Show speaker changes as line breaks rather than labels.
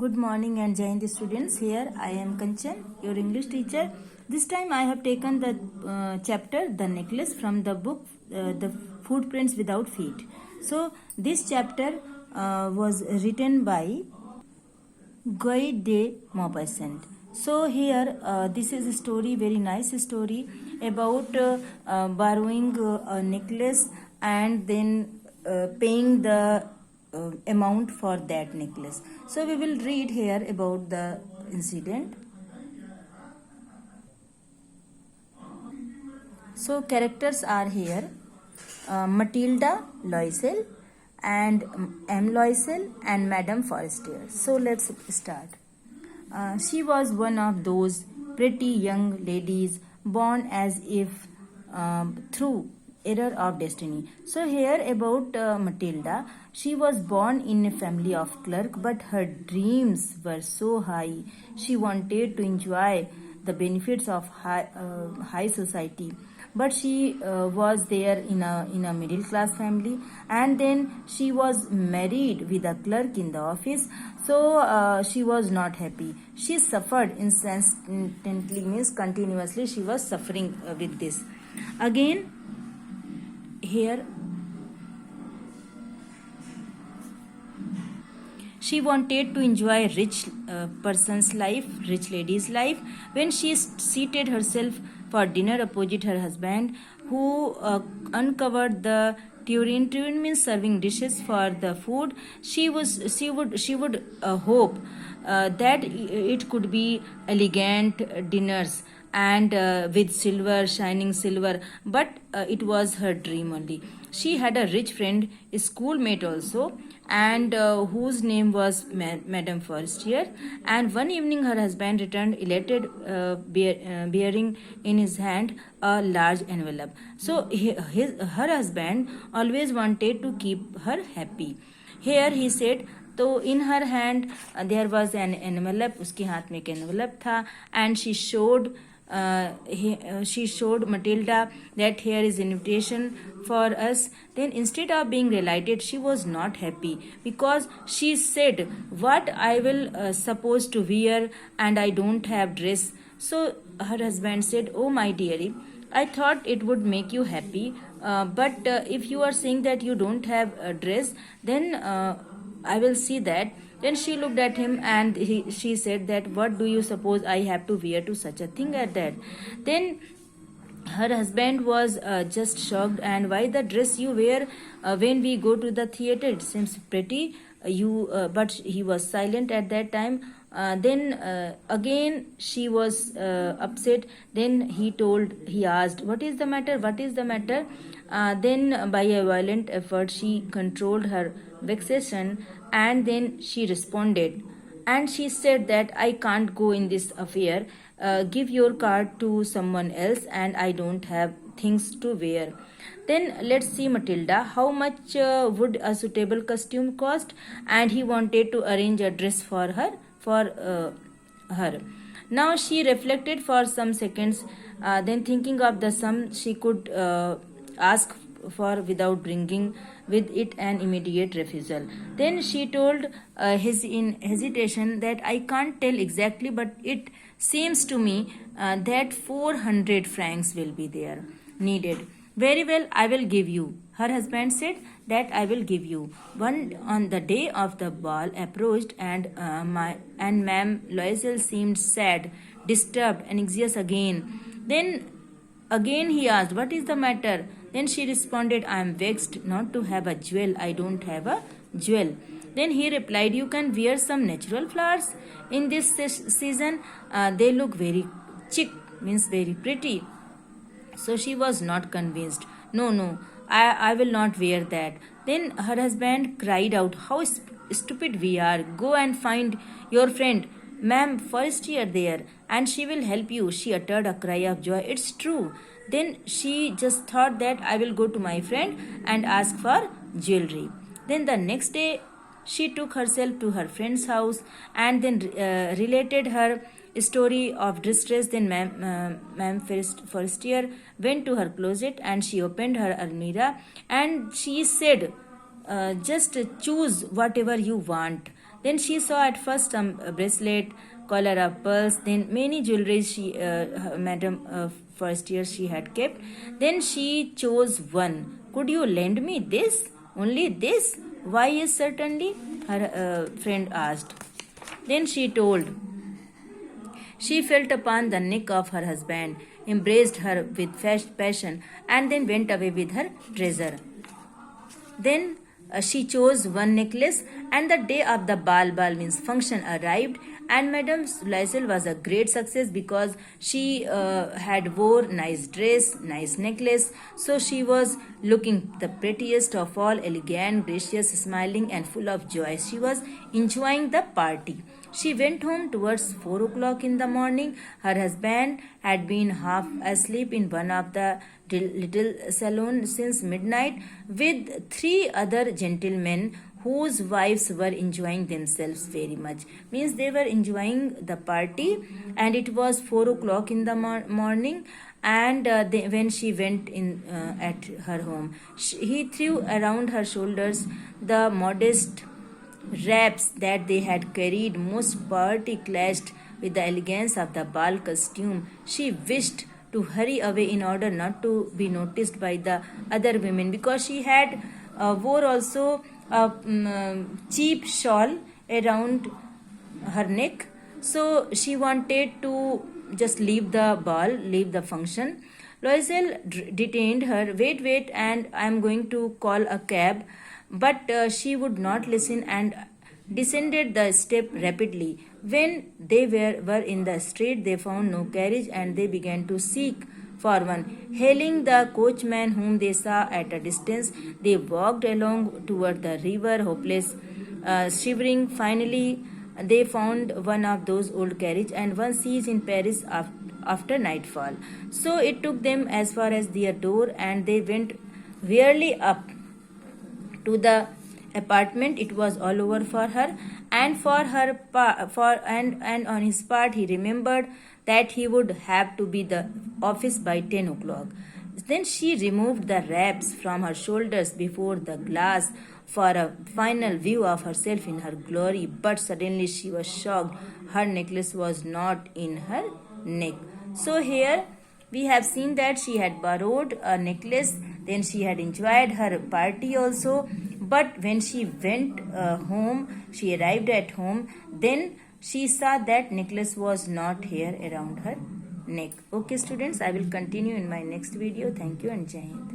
Good morning and Jai Hind students. Here I am Kanchan, your English teacher. This time I have taken the chapter The Necklace from the book The Footprints Without Feet. So this chapter was written by Guy de Maupassant. So here this is a story, very nice story about borrowing a necklace and then paying the amount for that necklace. So we will read here about the incident. So characters are here Matilda Loisel and M. Loisel and Madame Forestier. So let's start. She was one of those pretty young ladies born as if through error of destiny. So here about Matilda, she was born in a family of clerk, but her dreams were so high. She wanted to enjoy the benefits of high society, but she was there in a middle class family, and then she was married with a clerk in the office. So she was not happy. She suffered incessantly, means continuously she was suffering with this. Again here she wanted to enjoy rich person's life, rich lady's life. When she seated herself for dinner opposite her husband, who uncovered the tureen. Tureen means serving dishes for the food. She would hope that it could be elegant dinners and with silver, shining silver, but it was her dream only. She had a rich friend, a schoolmate also, and whose name was Madame Forestier. And one evening her husband returned elated, bearing in his hand a large envelope. So her husband always wanted to keep her happy. Here he said, तो in her hand there was an envelope, उसके हाथ में एक envelope था, and she showed Matilda that here is invitation for us. Then instead of being delighted, she was not happy, because she said, what I will supposed to wear, and I don't have dress. So her husband said, oh my dearie, I thought it would make you happy, but if you are saying that you don't have a dress, then I will see that. Then she looked at him, and she said that, what do you suppose I have to wear to such a thing at that? Then her husband was just shocked, and why the dress you wear when we go to the theater? It seems pretty. But he was silent at that time. Then again she was upset. Then he asked, what is the matter? What is the matter? Then by a violent effort she controlled her vexation, and then she responded, and she said that I can't go in this affair. Give your card to someone else, and I don't have things to wear. Then let's see Matilda, how much would a suitable costume cost? And he wanted to arrange a dress for her. Now she reflected for some seconds, then thinking of the sum she could ask for without bringing with it an immediate refusal. Then she told in hesitation that I can't tell exactly, but it seems to me that 400 francs will be there needed. Very well, I will give you. Her husband said that I will give you. On the day of the ball approached, and Ma'am Loisel seemed sad, disturbed, anxious again. Then again he asked, what is the matter? Then she responded, I am vexed not to have a jewel. I don't have a jewel. Then he replied, you can wear some natural flowers in this season. They look very chic, means very pretty. So she was not convinced. No, I will not wear that. Then her husband cried out, how stupid we are. Go and find your friend, Ma'am Forestier, there, and she will help you. She uttered a cry of joy. It's true. Then she just thought that I will go to my friend and ask for jewelry. Then the next day she took herself to her friend's house, and then related her story of distress. Then Ma'am Forestier went to her closet, and she opened her almirah, and she said, just choose whatever you want. Then she saw at first some bracelet, collar of pearls, then many jewelry she, madam, first year she had kept. Then she chose one. Could you lend me this? Only this? Why is certainly? Her friend asked. Then she told. She felt upon the neck of her husband, embraced her with passion, and then went away with her treasure. Then she chose one necklace, and the day of the bal means function arrived, and Madame Loisel was a great success because she had wore nice dress, nice necklace, so she was looking the prettiest of all, elegant, gracious, smiling, and full of joy. She was enjoying the party. She went home towards 4 o'clock in the morning. Her husband had been half asleep in one of the little salon since midnight with three other gentlemen whose wives were enjoying themselves very much. Means they were enjoying the party, and it was 4 o'clock in the morning. And when she went in at her home, he threw around her shoulders the modest wraps that they had carried, most poverty clashed with the elegance of the bal costume. She wished to hurry away in order not to be noticed by the other women, because she had wore also a cheap shawl around her neck. So she wanted to just leave the ball, leave the function. Loisel detained her. Wait, and I am going to call a cab. But she would not listen and descended the step rapidly. When they were in the street, they found no carriage, and they began to seek for one. Hailing the coachman whom they saw at a distance, they walked along toward the river, hopeless, shivering. Finally, they found one of those old carriages, and one sees in Paris after nightfall. So it took them as far as their door, and they went wearily up to the apartment. It was all over for her, and and on his part he remembered that he would have to be the office by 10 o'clock. Then she removed the wraps from her shoulders before the glass for a final view of herself in her glory, but suddenly she was shocked. Her necklace was not in her neck. So here we have seen that she had borrowed a necklace, then she had enjoyed her party also, but when she went home, she arrived at home, then she saw that necklace was not here around her neck. Okay students, I will continue in my next video. Thank you and Jai Hind.